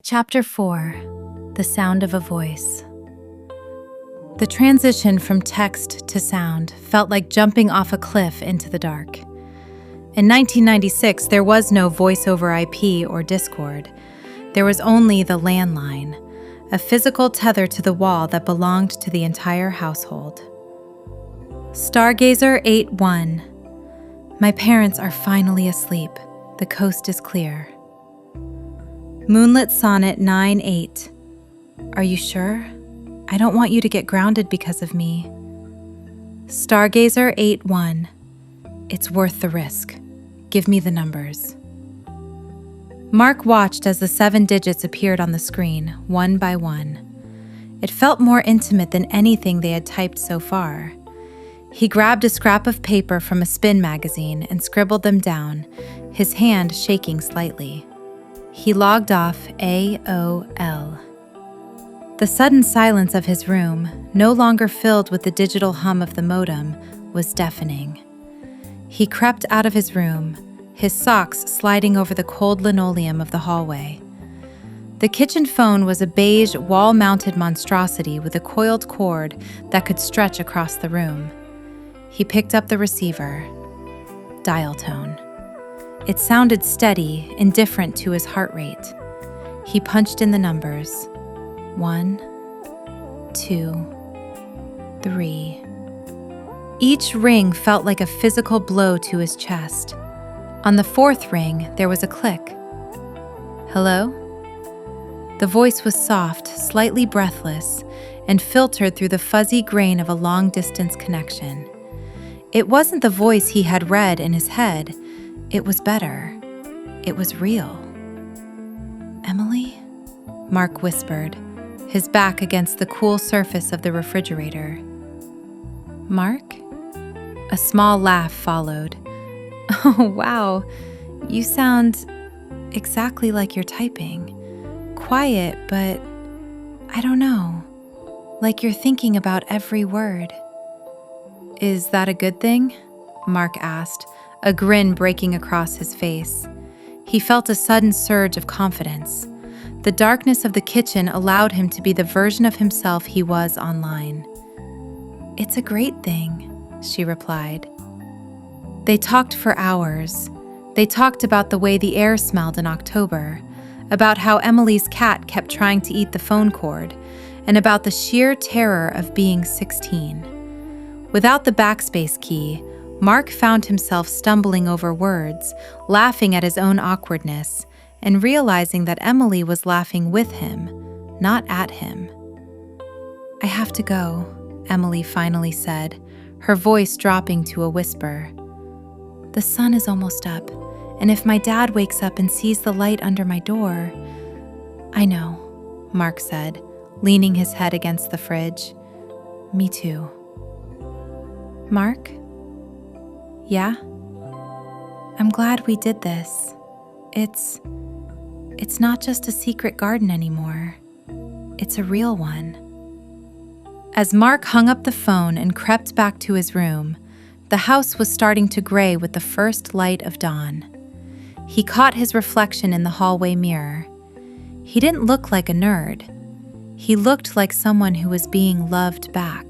Chapter 4: The Sound of a Voice. The transition from text to sound felt like jumping off a cliff into the dark. In 1996, there was no voice over IP or Discord. There was only the landline, a physical tether to the wall that belonged to the entire household. Stargazer 8-1. My parents are finally asleep. The coast is clear. Moonlit Sonnet 9-8. Are you sure? I don't want you to get grounded because of me. Stargazer 8-1. It's worth the risk. Give me the numbers. Mark watched as the 7 digits appeared on the screen, one by one. It felt more intimate than anything they had typed so far. He grabbed a scrap of paper from a spin magazine and scribbled them down, his hand shaking slightly. He logged off AOL. The sudden silence of his room, no longer filled with the digital hum of the modem, was deafening. He crept out of his room, his socks sliding over the cold linoleum of the hallway. The kitchen phone was a beige, wall-mounted monstrosity with a coiled cord that could stretch across the room. He picked up the receiver. Dial tone. It sounded steady, indifferent to his heart rate. He punched in the numbers. 1, 2, 3. Each ring felt like a physical blow to his chest. On the 4th ring, there was a click. Hello? The voice was soft, slightly breathless, and filtered through the fuzzy grain of a long-distance connection. It wasn't the voice he had read in his head. It was better. It was real. Emily? Mark whispered, his back against the cool surface of the refrigerator. Mark? A small laugh followed. Oh, wow. You sound exactly like you're typing. Quiet, but I don't know. Like you're thinking about every word. Is that a good thing? Mark asked, a grin breaking across his face. He felt a sudden surge of confidence. The darkness of the kitchen allowed him to be the version of himself he was online. It's a great thing, she replied. They talked for hours. They talked about the way the air smelled in October, about how Emily's cat kept trying to eat the phone cord, and about the sheer terror of being 16. Without the backspace key, Mark found himself stumbling over words, laughing at his own awkwardness, and realizing that Emily was laughing with him, not at him. I have to go, Emily finally said, her voice dropping to a whisper. The sun is almost up, and if my dad wakes up and sees the light under my door... I know, Mark said, leaning his head against the fridge. Me too. Mark? Yeah? I'm glad we did this. It's not just a secret garden anymore. It's a real one. As Mark hung up the phone and crept back to his room, the house was starting to gray with the first light of dawn. He caught his reflection in the hallway mirror. He didn't look like a nerd. He looked like someone who was being loved back.